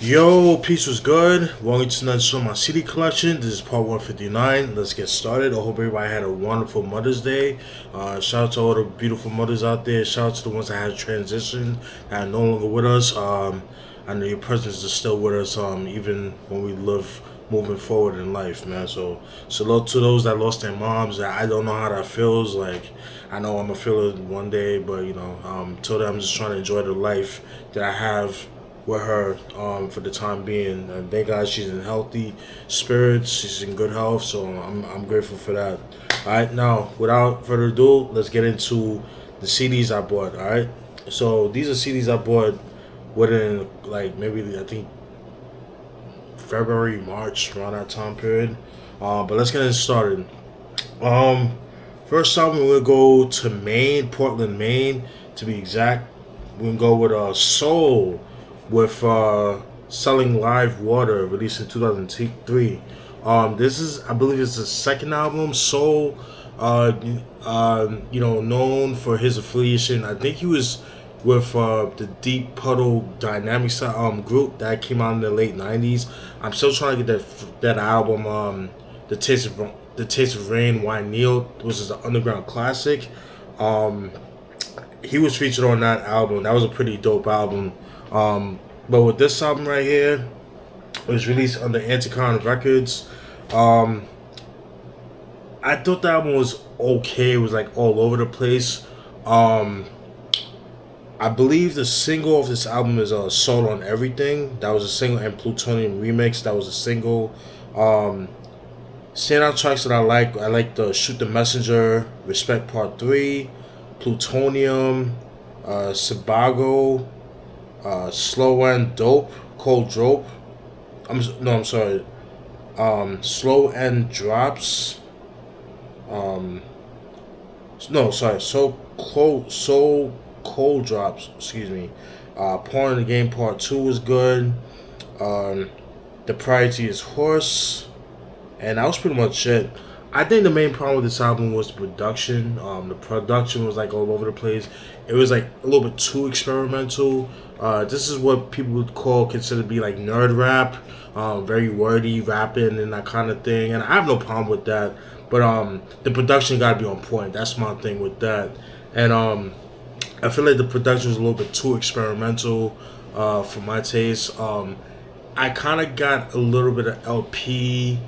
Yo, peace was good. Welcome to another show on my CD collection. This is part 159. Let's get started. I hope everybody had a wonderful Mother's Day. Shout out to all the beautiful mothers out there. Shout out to the ones that had transitioned, that are no longer with us. I know your presence is still with us, even when we live moving forward in life, man. So, salute to those that lost their moms. I don't know how that feels. Like, I know I'm gonna feel it one day, but till then, I'm just trying to enjoy the life that I have with her for the time being. And thank God she's in healthy spirits. She's in good health, so I'm grateful for that. All right, now without further ado, let's get into the CDs I bought. All right, so these are CDs I bought within like maybe I think February, March, around that time period. But let's get it started. Um, First album we'll go to Maine, Portland, Maine, to be exact. We're gonna go with Soul with Selling Live Water, released in 2003. This is, I believe, it's the second album. Soul, known for his affiliation. I think he was with the Deep Puddle Dynamics group that came out in the late '90s. I'm still trying to get that album. The Taste of Rain, Why Kneel, which is an underground classic. Um, he was featured on that album. That was a pretty dope album. But with this album right here, it was released under Anticon Records. Um, I thought the album was okay. It was like all over the place. Um, I believe the single of this album is Soul on Everything. That was a single, and Plutonium Remix. That was a single. Um, Standout tracks that I like the Shoot the Messenger, Respect Part 3, Plutonium, Sabago, Slow and Dope, Cold Dope. I'm sorry. Slow and Drops. Um, no, sorry. So Cold Drops. Excuse me. Porn in the Game Part 2 was good. The Priority is Horse. And that was pretty much it. I think the main problem with this album was the production. The production was like all over the place. It was like a little bit too experimental. This is what people would consider to be like nerd rap, very wordy rapping and that kind of thing. And I have no problem with that. But the production got to be on point. That's my thing with that. And I feel like the production was a little bit too experimental for my taste. I kind of got a little bit of LP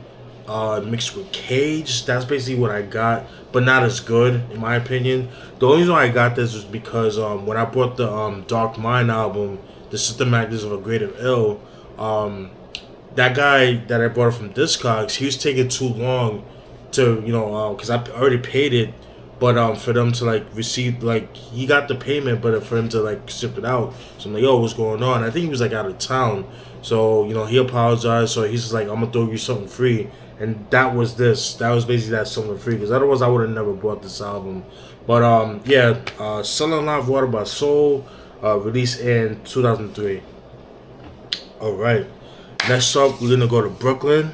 mixed with Cage. That's basically what I got, but not as good in my opinion. The only reason why I got this was because when I bought the Dark Mind album, the Systematics of a Great and Ill, that guy that I bought it from Discogs, he was taking too long to because I already paid it, but for them to like receive, like, he got the payment, but for him to like ship it out, so I'm like, yo, what's going on? I think he was like out of town, so he apologized. So he's just like, I'm gonna throw you something free. And that was this. That was basically that something free. Because otherwise, I would have never bought this album. But Selling Live Water by Soul, released in 2003. All right. Next up, we're gonna go to Brooklyn.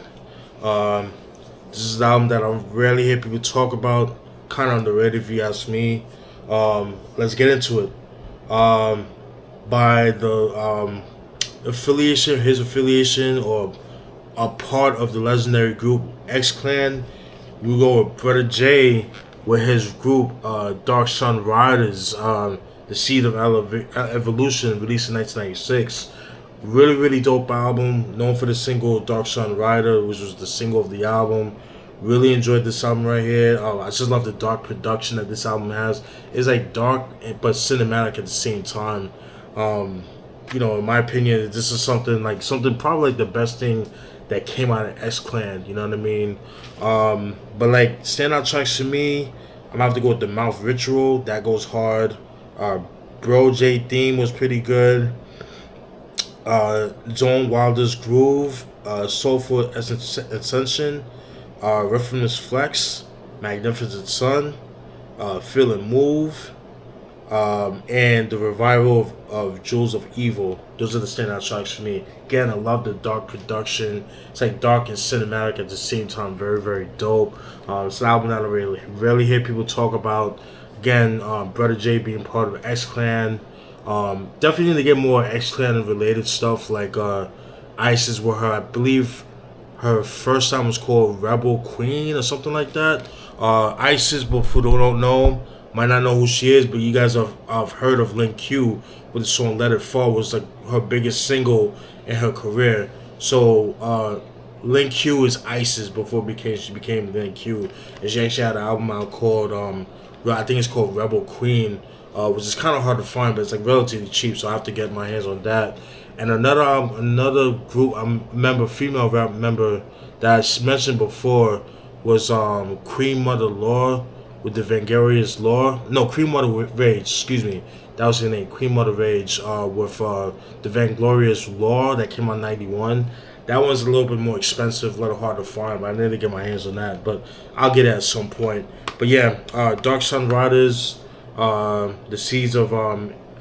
This is the album that I rarely hear people talk about. Kind of underrated, if you ask me. Let's get into it. By the his affiliation, or a part of the legendary group X Clan. We go with Brother J with his group Dark Sun Riders, The Seed of Evolution, released in 1996. Really, really dope album. Known for the single Dark Sun Rider, which was the single of the album. Really enjoyed this album right here. I just love the dark production that this album has. It's like dark but cinematic at the same time. In my opinion, this is something probably like the best thing that came out of X Clan, you know what I mean? But like standout tracks to me, I'm gonna have to go with the Mouth Ritual. That goes hard. Bro J Theme was pretty good. Zone Wilder's Groove, Soulful Ascension, Reference Flex, Magnificent Sun, Feel and Move, and the revival of Jewels of Evil. Those are the standout tracks for me. Again, I love the dark production. It's like dark and cinematic at the same time. Very, very dope. It's an album that I rarely hear people talk about. Again, Brother J being part of X Clan. Definitely need to get more X Clan related stuff, like Isis with her. I believe her first time was called Rebel Queen or something like that. Isis, but for those who don't know, might not know who she is, but you guys have heard of Link Q with the song Let It Fall, was like her biggest single in her career. So Link Q is Isis before she became Link Q. And she actually had an album out called I think it's called Rebel Queen, which is kind of hard to find, but it's like relatively cheap, so I have to get my hands on that. And another group female rap member that I mentioned before was Queen Mother Law with the Vangarious Law. No, Queen Mother Rage, excuse me. That was her name, Queen Mother Rage, with the Vanglorious Law that came out in 91. That one's a little bit more expensive, a little hard to find, but I need to get my hands on that. But I'll get it at some point. But yeah, Dark Sun Riders, The Seeds of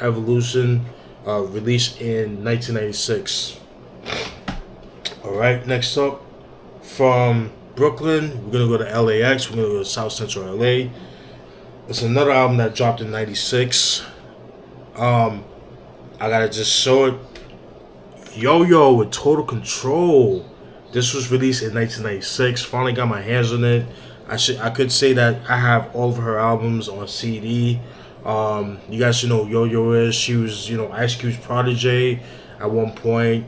Evolution, released in 1996. Alright, next up, from Brooklyn, we're going to go to LAX, we're going to go to South Central LA. It's another album that dropped in 96. I gotta just show it. Yo with Total Control. This was released in 1996. Finally got my hands on it. I could say that I have all of her albums on CD. You guys should know who Yo is. She was, Ice Cube's protege at one point.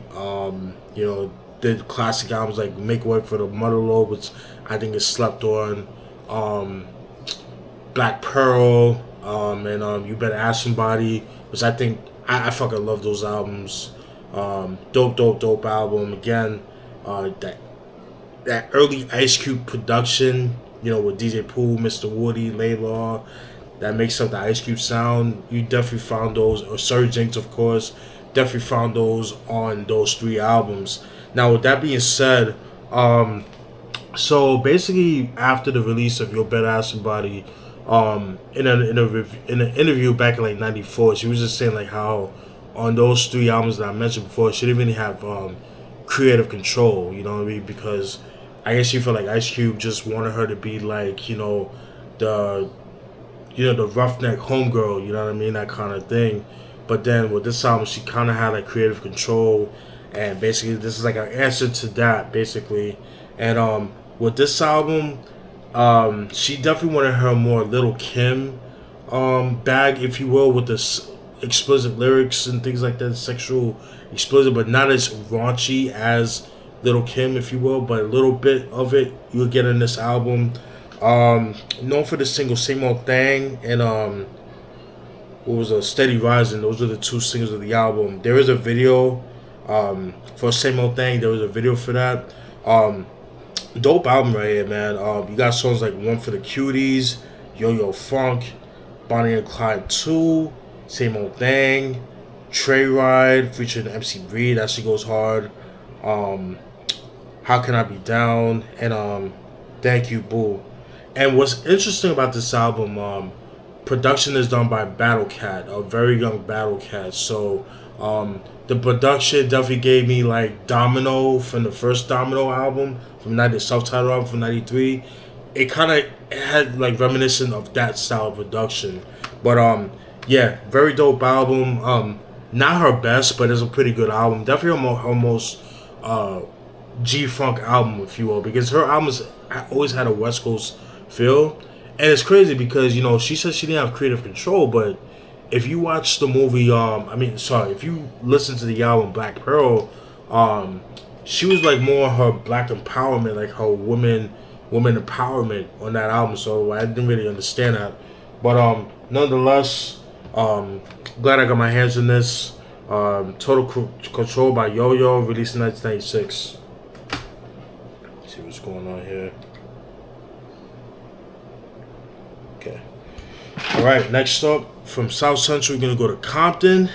Did classic albums like Make Way for the Mother Lode, which I think is slept on. Black Pearl, and You Better Ask Somebody, which I think I fucking love those albums. Dope album. Again, that early Ice Cube production, with DJ Pooh, Mr. Woody, Laylaw, that makes up the Ice Cube sound. You definitely found those, or Sir Jinx, of course, definitely found those on those 3 albums. Now, with that being said, so basically after the release of You Better Ask Somebody, in an interview back in like 94, she was just saying like how on those 3 albums that I mentioned before, she didn't really have creative control, you know what I mean? Because I guess she felt like Ice Cube just wanted her to be like, the roughneck homegirl, you know what I mean? That kind of thing. But then with this album, she kind of had like creative control, and basically this is like an answer to that, basically. And with this album, she definitely wanted her more Little Kim bag, if you will, with this explicit lyrics and things like that, sexual explicit, but not as raunchy as Little Kim, if you will, but a little bit of it you'll get in this album. Known for the single Same Old Thing and what was a Steady Rising. Those are the 2 singles of the album. There is a video for Same Old Thing. There was a video for that. Dope album right here, man. You got songs like One for the Cuties, Yo-Yo Funk, Bonnie and Clyde 2, Same Old Thing, Trey Ride featuring MC Breed, that shit goes hard. How Can I Be Down, and Thank You Boo. And what's interesting about this album, production is done by Battle Cat, a very young Battle Cat. So the production definitely gave me like Domino from the first Domino album, from the self-titled album from 93. It kind of had like reminiscent of that style of production. But yeah, very dope album. Not her best, but it's a pretty good album. Definitely her most G-Funk album, if you will, because her albums always had a West Coast feel. And it's crazy because, she said she didn't have creative control, but if you watch the movie, if you listen to the album Black Pearl, she was like more her black empowerment, like her woman empowerment on that album. So I didn't really understand that. But nonetheless, glad I got my hands on this. Total Control by Yo-Yo, released in 1996. Let's see what's going on here. Okay. Alright, next up, from South Central, we're going to go to Compton.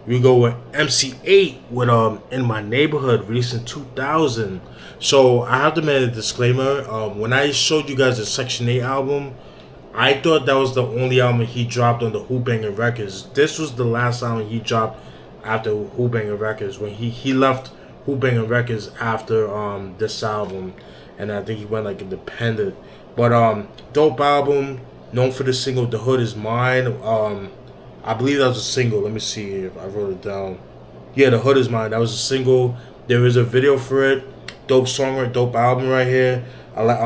We go with MC Eiht with In My Neighborhood, released in 2000. So I have to make a disclaimer. When I showed you guys the Section 8 album, I thought that was the only album he dropped on the Who Bangin' Records. This was the last album he dropped after Who Bangin' Records, when he left Who Bangin' Records after this album, and I think he went like independent. But dope album, known for the single The Hood Is Mine. I believe that was a single. Let me see if I wrote it down. Yeah, The Hood Is Mine. That was a single. There is a video for it. Dope song, dope album right here. I like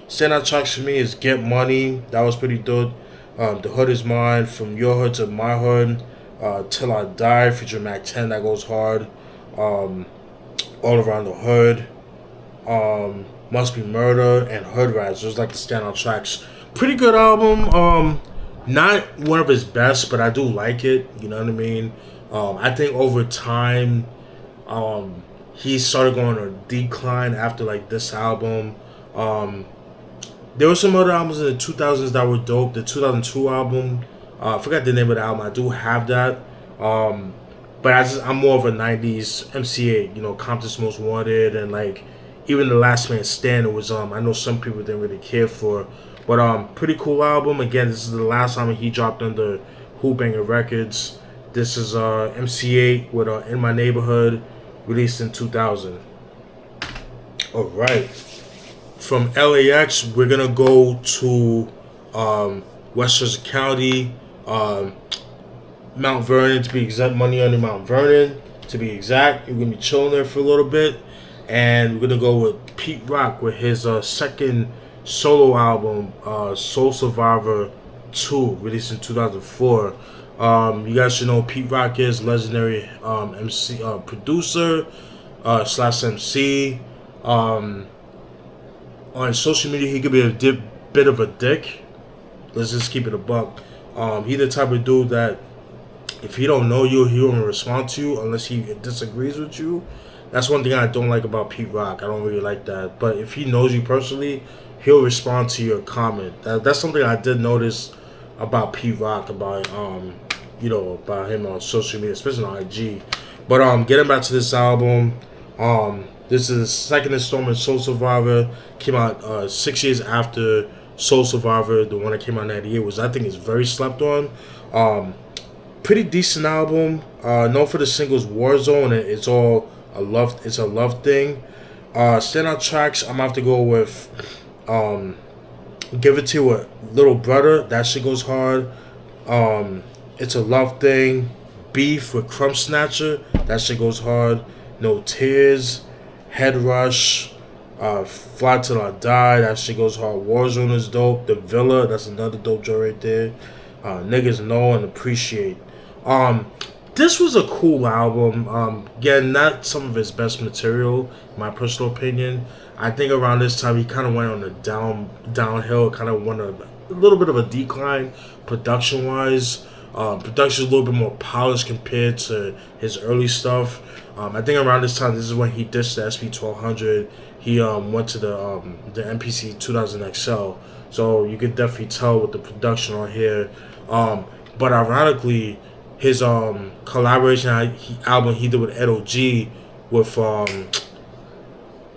standout tracks for me is Get Money. That was pretty dope. The Hood Is Mine, From Your Hood to My Hood. Till I Die featuring Mac 10, that goes hard. All Around the Hood. Must Be Murder and Hood Rats. Those like the standout tracks. Pretty good album. Not one of his best, but I do like it. You know what I mean? I think over time, he started going on a decline after like this album. There were some other albums in the 2000s that were dope. The 2002 album, I forgot the name of the album. I do have that. But I'm more of a 90s MCA, you know, Compton's Most Wanted, and like even The Last Man Standing was I know some people didn't really care for. But pretty cool album. Again, this is the last album he dropped under Who Banger Records. This is MC8 with In My Neighborhood, released in 2000. Alright. From LAX, we're gonna go to Westchester County, Mount Vernon to be exact, Money Under Mount Vernon to be exact. We're gonna be chilling there for a little bit, and we're gonna go with Pete Rock with his second solo album, Soul Survivor 2, released in 2004. You guys should know Pete Rock is legendary MC, producer slash MC. On social media, he could be a bit of a dick. Let's just keep it a buck. He the type of dude that if he don't know you, he won't respond to you unless he disagrees with you. That's one thing I don't like about Pete Rock. I don't really like that. But if he knows you personally, he'll respond to your comment. That's something I did notice about Pete Rock, about about him on social media, especially on IG. But getting back to this album, this is the second installment, Soul Survivor. Came out 6 years after Soul Survivor, the one that came out in '98, was I think is very slept on. Pretty decent album. Known for the singles Warzone, and it's a love thing. Standout tracks, I'm gonna have to go with Give It To a Little Brother. That shit goes hard. It's a Love Thing. Beef with Crumb Snatcher. That shit goes hard. No Tears. Head Rush. Fly Till I Die. That shit goes hard. Warzone is dope. The Villa. That's another dope joint right there. Niggas Know and Appreciate. This was a cool album. Again, not some of his best material, in my personal opinion. I think around this time he kind of went on a downhill, kind of went a little bit of a decline production wise. Production is a little bit more polished compared to his early stuff. I think around this time, this is when he ditched the SP1200. He went to the MPC 2000 XL. So you could definitely tell with the production on here. But ironically, his collaboration album he did with Edo G with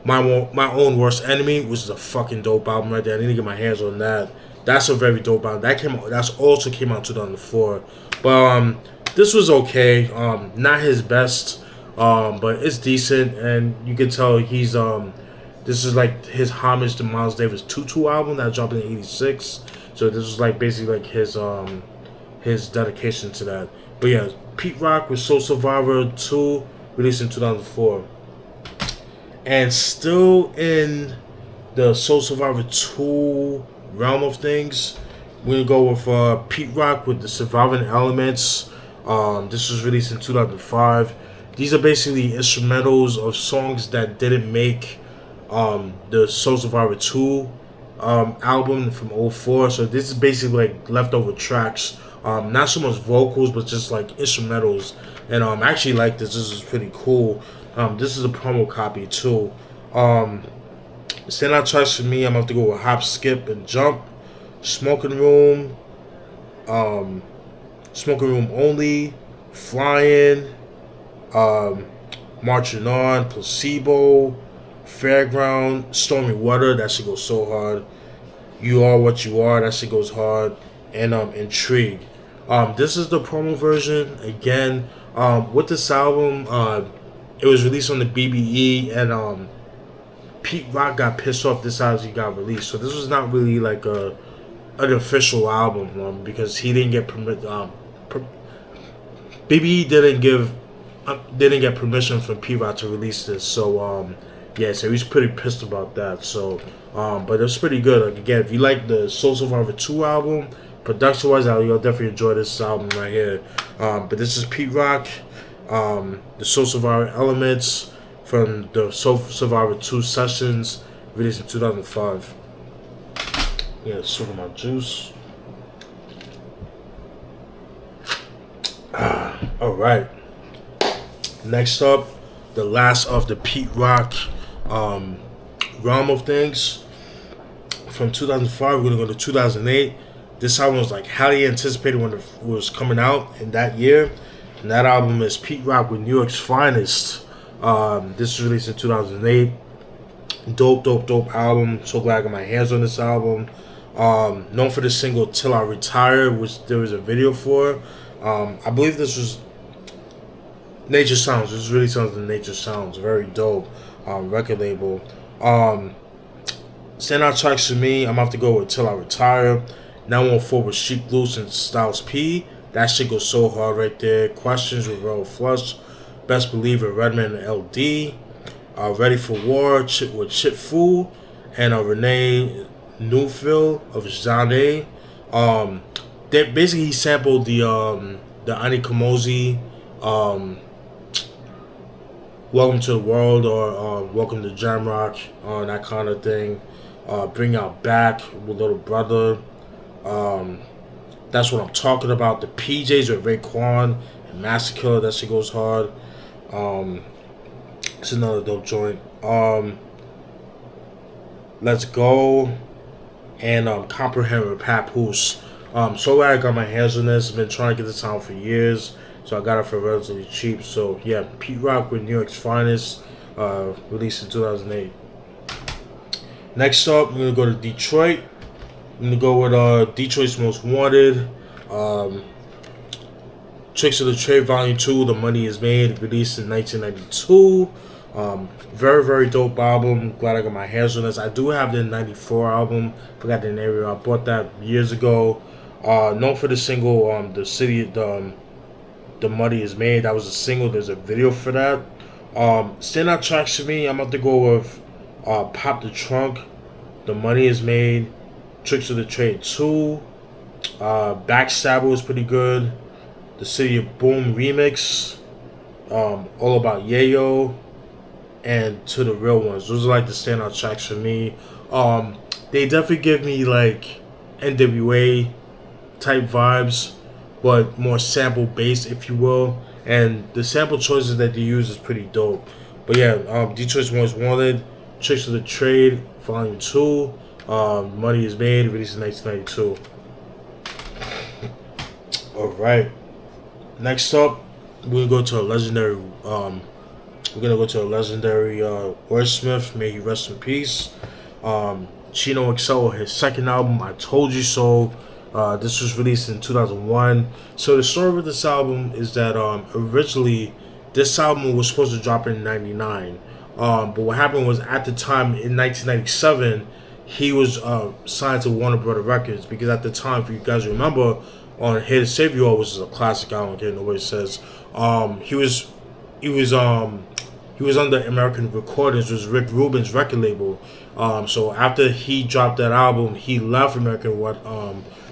My Own Worst Enemy, which is a fucking dope album right there. I need to get my hands on that. That's a very dope album. That's also came out in 2004. But this was okay. Not his best, but it's decent, and you can tell he's this is like his homage to Miles Davis' Tutu album that dropped in '86. So this was like basically like his dedication to that. But yeah, Pete Rock with Soul Survivor 2, released in 2004. And still in the Soul Survivor 2 realm of things, we're going to go with Pete Rock with the Surviving Elements. This was released in 2005. These are basically instrumentals of songs that didn't make the Soul Survivor 2 album from 2004. So this is basically like leftover tracks. Not so much vocals, but just like instrumentals. And I actually like this. This is pretty cool. This is a promo copy too. Standout tracks for me, I'm gonna have to go with Hop, Skip, and Jump. Smoking Room. Smoking Room Only. Flying. Marching On. Placebo. Fairground. Stormy Weather. That shit goes so hard. You Are What You Are. That shit goes hard. And Intrigue. This is the promo version. Again, with this album, it was released on the BBE, and Pete Rock got pissed off this album got released. So this was not really like an official album because he didn't get permit. BBE didn't give they didn't get permission from P-Rock to release this. So yeah, so he's pretty pissed about that. So but it's pretty good. Like, again, if you like the Soul Survivor 2 album, production wise, you'll definitely enjoy this album right here. But this is P-Rock, the Soul Survivor elements from the Soul Survivor 2 sessions, released in 2005. Yeah, sip of my juice. Alright. Next up, the last of the P-Rock realm of things. From 2005, we're going to go to 2008. This album was like highly anticipated when it was coming out in that year. And that album is P-Rock with New York's Finest. This was released in 2008. Dope album. So glad I got my hands on this album. Known for the single Till I Retire, which there was a video for. I believe this was Nature Sounds. This really sounds like Nature Sounds. Very dope record label. Standout tracks to me, I'm going to have to go with Till I Retire. 914 with Sheek Loose and Styles P. That shit goes so hard right there. Questions with Royal Flush. Best Believer, Redman and LD. Ready for War with Chit Fu. And Renee Newfield of Zane. Basically, he sampled the Ani Kamoze Welcome to the World or Welcome to Jamrock, that kind of thing. Bring Out Back with Little Brother. That's what I'm talking about. The PJs with Raekwon and Massacre, that shit goes hard. It's another dope joint. Let's Go and Comprehend with Papoose. So glad I got my hands on this. I've been trying to get this out for years, so I got it for relatively cheap. So yeah, P-Rock with New York's Finest, released in 2008. Next up, we're gonna go to Detroit. I'm gonna go with Detroit's Most Wanted, Tricks of the Trade Volume 2, The Money Is Made, released in 1992. Very dope album. Glad I got my hands on this. I do have the 94 album. Forgot the name. I bought that years ago. Known for the single The Money Is Made. That was a single. There's a video for that. Standout tracks to me, I'm about to go with Pop the Trunk, The Money Is Made, Tricks of the Trade 2, Backstabber was pretty good, The City of Boom remix, All About Yayo, and To the Real Ones. Those are like the standout tracks for me. They definitely give me like NWA type vibes, but more sample based, if you will. And the sample choices that they use is pretty dope. But yeah, Detroit's Most Wanted, Tricks of the Trade, Volume 2, Money Is Made, released in 1992. Alright. Next up, we're gonna go to a legendary wordsmith, may he rest in peace. Chino XL, his second album, I Told You So. This was released in 2001. So the story with this album is that originally this album was supposed to drop in 99. But what happened was, at the time in 1997, he was signed to Warner Brothers Records, because at the time, if you guys remember, on Eiht N My Neighborhood, which is a classic album, I don't know what it says. He was under American Recordings, which was Rick Rubin's record label. So after he dropped that album, he left American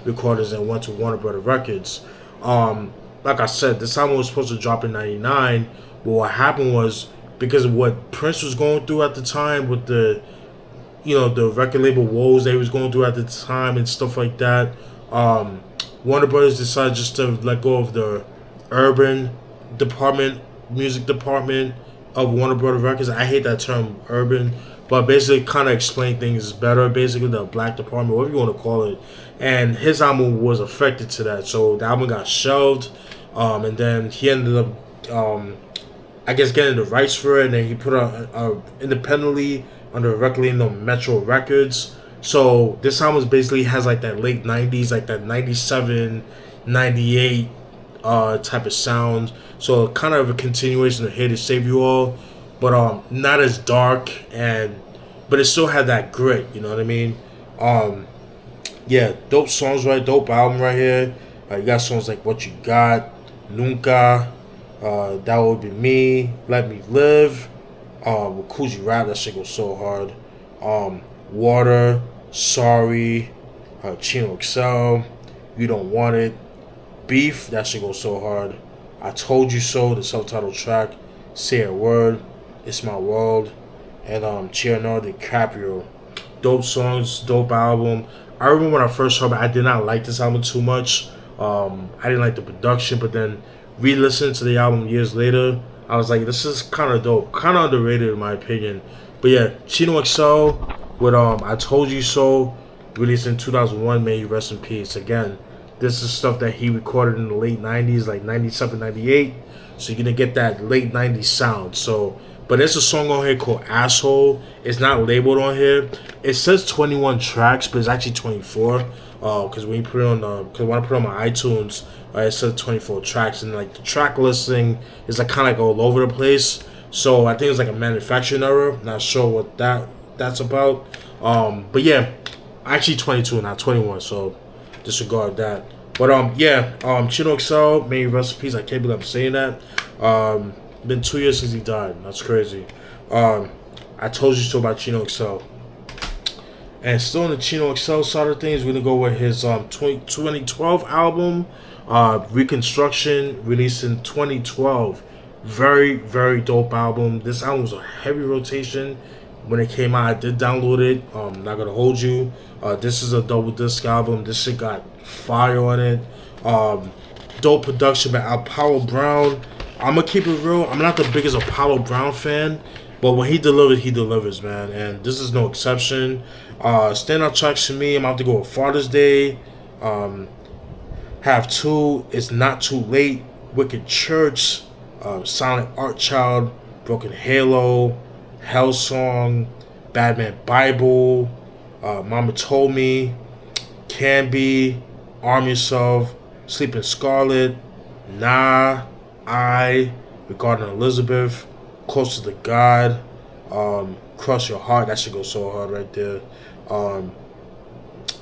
Recordings and went to Warner Brothers Records. Like I said, this album was supposed to drop in 99, but what happened was, because of what Prince was going through at the time with the record label woes they was going through at the time and stuff like that, Warner Brothers decided just to let go of the urban department, music department of Warner Brothers Records. I hate that term, urban, but basically kind of explain things better. Basically, the black department, whatever you want to call it. And his album was affected to that, so the album got shelved. And then he ended up, I guess, getting the rights for it, and then he put out independently under a record label, Metro Records. So this album basically has like that late 90s, like that 97, 98 type of sound. So kind of a continuation of Here to Save You All, but not as dark, but it still had that grit, you know what I mean? Yeah, dope songs, right? Dope album right here. You got songs like What You Got, Nunca, That Would Be Me, Let Me Live, with Coogee Rap, that shit goes so hard. Water, Sorry, Chino XL, You Don't Want It, Beef, that shit goes so hard. I Told You So, the self-titled track, Say a Word, It's My World, and Leonardo DiCaprio. Dope songs, dope album. I remember when I first heard it, I did not like this album too much. I didn't like the production, but then re-listening to the album years later, I was like, this is kind of dope, kind of underrated in my opinion. But yeah, Chino XL with I Told You So, released in 2001. May you rest in peace. Again, this is stuff that he recorded in the late 90s, like 97, 98. So you're gonna get that late 90s sound. So, but there's a song on here called Asshole. It's not labeled on here. It says 21 tracks, but it's actually 24. Because when you put it on because when I put it on my iTunes, it says 24 tracks, and like the track listing is like kind of like all over the place. So I think it's like a manufacturing error. Not sure what that's about. But yeah, actually 22, not 21. So disregard that. But yeah, Chino XL, may he rest in peace. I can't believe I'm saying that. Been 2 years since he died. That's crazy. I Told You So about Chino XL. And still in the Chino XL side of things, we're gonna go with his 2012 album, Reconstruction, released in 2012. Very, very dope album. This album was a heavy rotation when it came out. I did download it. Not gonna hold you. This is a double disc album. This shit got fire on it. Dope production by Apollo Brown. I'm gonna keep it real. I'm not the biggest Apollo Brown fan, but when he delivers, man. And this is no exception. Standout tracks to me, I'm about to go with Father's Day. Have Two, It's Not Too Late, Wicked Church, Silent Art Child, Broken Halo, Hell Song, Bad Man Bible, Mama Told Me, Can Be, Arm Yourself, Sleeping Scarlet, Nah, I, Regarding Elizabeth, Closer to God, Cross Your Heart, that should go so hard right there.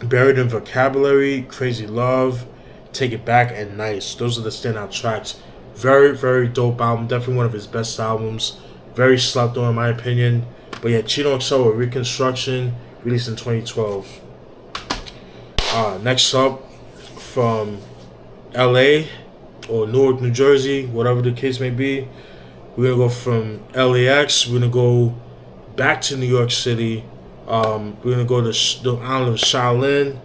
Buried in Vocabulary, Crazy Love, Take It Back, and Nice. Those are the standout tracks. Very, very dope album. Definitely one of his best albums. Very slept on in my opinion. But yeah, Chino XL with Reconstruction, released in 2012. Next up, from LA or Newark, New Jersey, whatever the case may be. We're going to go from LAX. We're going to go back to New York City. We're going to go to the island of Shaolin.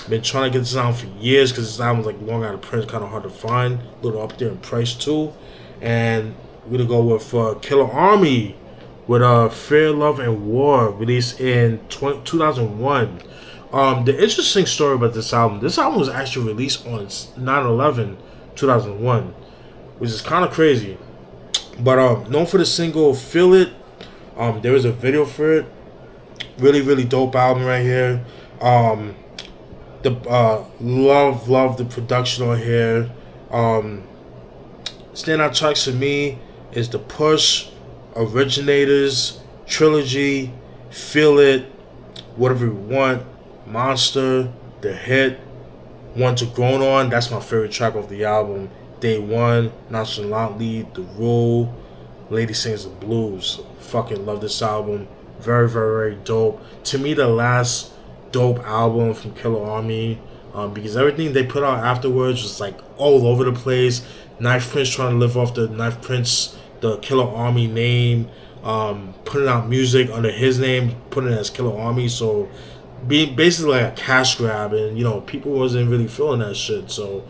Been trying to get this album for years because this album was like long out of print, kind of hard to find. A little up there in price too. And we're going to go with Killarmy with Fear, Love, and War, released in 2001. The interesting story about this album was actually released on 9/11/2001, which is kind of crazy. But known for the single Feel It, there was a video for it. Really, really dope album right here. The love the production on here. Standout tracks for me is The Push, Originators, Trilogy, Feel It, Whatever You Want, Monster, The Hit, One to Grown On. That's my favorite track of the album. Day One, Nonchalantly, The Rule, Lady Sings the Blues. Fucking love this album. Very, very, very dope. To me, the last dope album from Killarmy, because everything they put out afterwards was like all over the place. Knife Prince trying to live off the Knife Prince, the Killarmy name, putting out music under his name, putting it as Killarmy. So being basically like a cash grab, and people wasn't really feeling that shit. So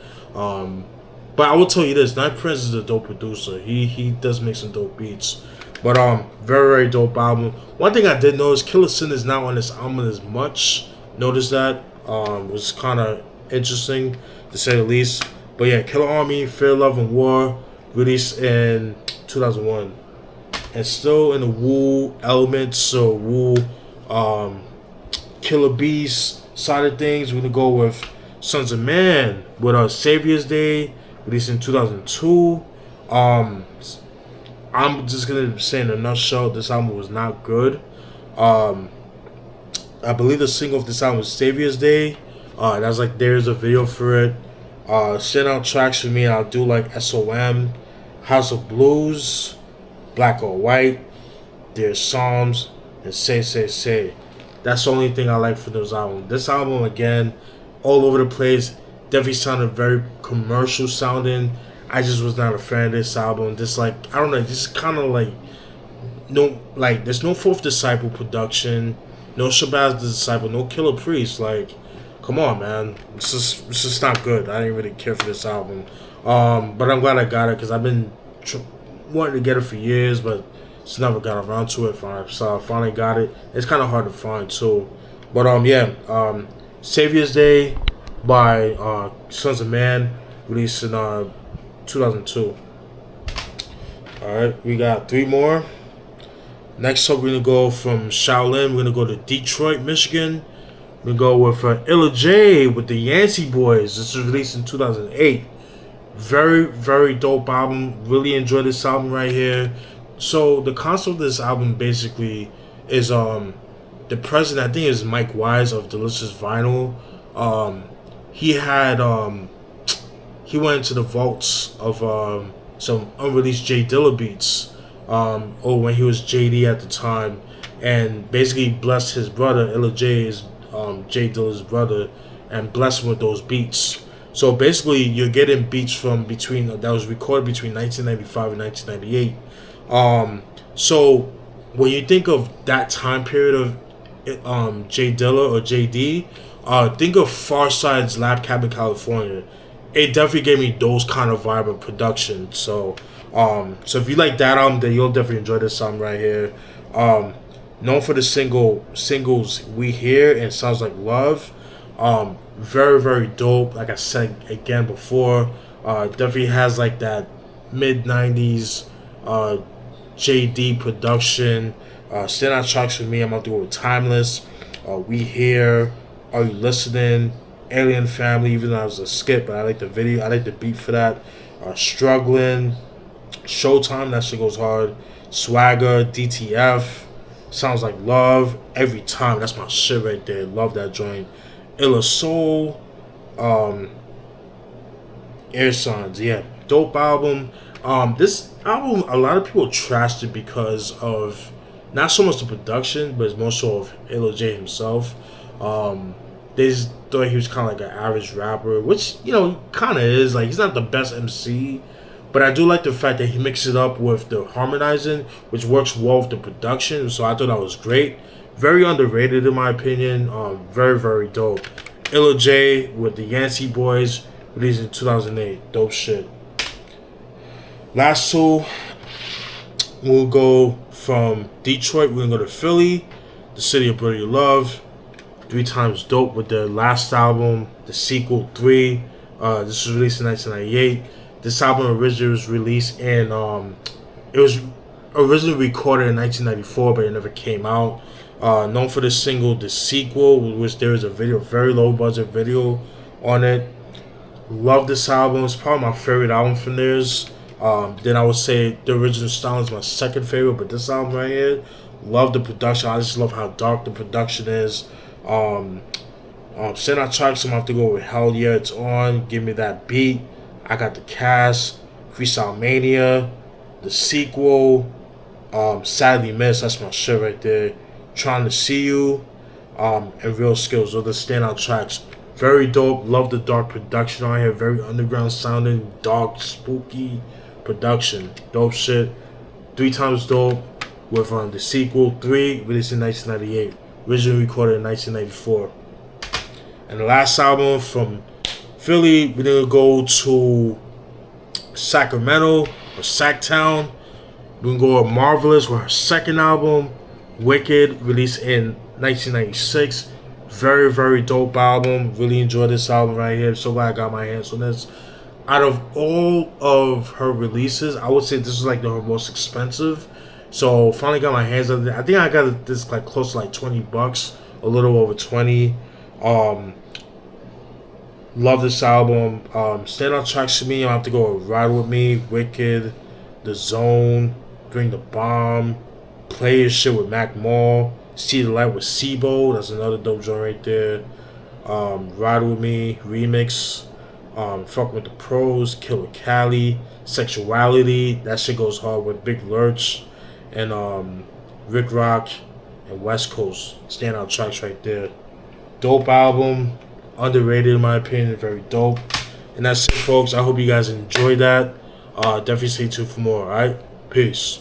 but I will tell you this, Knife Prince is a dope producer. He does make some dope beats. But very, very dope album. One thing I did notice, Killer Sin is not on this album as much. Notice that. Was kind of interesting to say the least. But yeah, Killarmy, Fear, Love, and War, released in 2001. And still in the Wu elements, so Wu Killer Beast side of things, we're gonna go with Sons of Man with Savior's Day, released in 2002. I'm just gonna say in a nutshell, this album was not good. I believe the single of this album was Savior's Day. That's like there's a video for it. Standout tracks for me, I do like SOM, House of Blues, Black or White, There's Psalms, and Say. That's the only thing I like for those albums. This album, again, all over the place. Definitely sounded very commercial sounding. I just was not a fan of this album. Just like, I don't know, just kind of like, no, like, there's no Fourth Disciple production, no Shabazz the Disciple, no Killer Priest. Like, come on, man. It's just not good. I didn't really care for this album. But I'm glad I got it because I've been wanting to get it for years, but just never got around to it. So I finally got it. It's kind of hard to find too. But yeah, Savior's Day by Sons of Man, released in 2002. Alright, we got 3 more. Next up, we're going to go from Shaolin. We're going to go to Detroit, Michigan. We're going to go with Illa J with the Yancey Boys. This was released in 2008. Very, very dope album. Really enjoyed this album right here. So, the concept of this album basically is the president, I think it is Mike Wise of Delicious Vinyl. He had, he went into the vaults of some unreleased J Dilla beats. Or when he was JD at the time, and basically blessed his brother. Illa J is J Dilla's brother, and blessed him with those beats. So basically, you're getting beats from that was recorded between 1995 and 1998. So when you think of that time period of J Dilla or JD, think of Far Side's Lab Cabin California. It definitely gave me those kind of vibe of production. So if you like that album, then you'll definitely enjoy this album right here. Known for the singles We Hear and Sounds Like Love. Very, very dope. Like I said again before, definitely has like that mid-90s JD production. Standout tracks for me, I'm going to go with Timeless, We Hear, Are You Listening, Alien Family, even though it was a skip, but I like the video, I like the beat for that. Struggling, Showtime, that shit goes hard. Swagger, DTF, Sounds Like Love, Every Time, that's my shit right there. Love that joint. Illa Soul, Air Signs, yeah, dope album. This album, a lot of people trashed it because of not so much the production, but it's more so of Illa J himself. They just thought he was kind of like an average rapper, which, you know, kind of is. Like, he's not the best MC, but I do like the fact that he mixes it up with the harmonizing, which works well with the production. So I thought that was great. Very underrated in my opinion. Very, very dope. Illa J with the Yancey Boys, released in 2008. Dope shit. Last two, we'll go from Detroit. We're going to go to Philly, the city of Brotherly Love. 3 Times Dope with their last album, the sequel 3. This was released in 1998. This album originally was released in, it was originally recorded in 1994, but it never came out. Known for the single, the sequel, which there is a video, very low budget video on it. Love this album. It's probably my favorite album from theirs. Then I would say the original style is my second favorite, but this album right here, love the production. I just love how dark the production is. Standout tracks, I'm gonna have to go with Hell Yeah, It's On, Give Me That Beat, I Got the Cast, Freestyle Mania, the sequel, Sadly Missed, that's my shit right there. Trying to See You, and Real Skills. Those are the standout tracks. Very dope. Love the dark production on here. Very underground sounding, dark, spooky production. Dope shit. 3 Times Dope with the sequel 3, released in 1998. Originally recorded in 1994. And the last album from Philly, we're gonna go to Sacramento or Sacktown. We're gonna go with Marvelous with her second album, Wiccked, released in 1996. Very, very dope album. Really enjoyed this album right here. So glad I got my hands on this. Out of all of her releases, I would say this is like her most expensive. So finally got my hands on it. I think I got this like close to like $20, a little over 20. Love this album. Standout tracks for me, I have to go with Ride With Me, Wiccked, The Zone, Bring the Bomb, Play Your Shit with Mac Mall, See the Light with Sibo, that's another dope joint right there. Ride With Me, Remix, Fuck with the Pros, Killer Cali, Sexuality. That shit goes hard with Big Lurch and Rick Rock and West Coast. Standout tracks right there. Dope album, underrated in my opinion, very dope. And that's it, folks. I hope you guys enjoyed that. Definitely stay tuned for more. Alright, peace.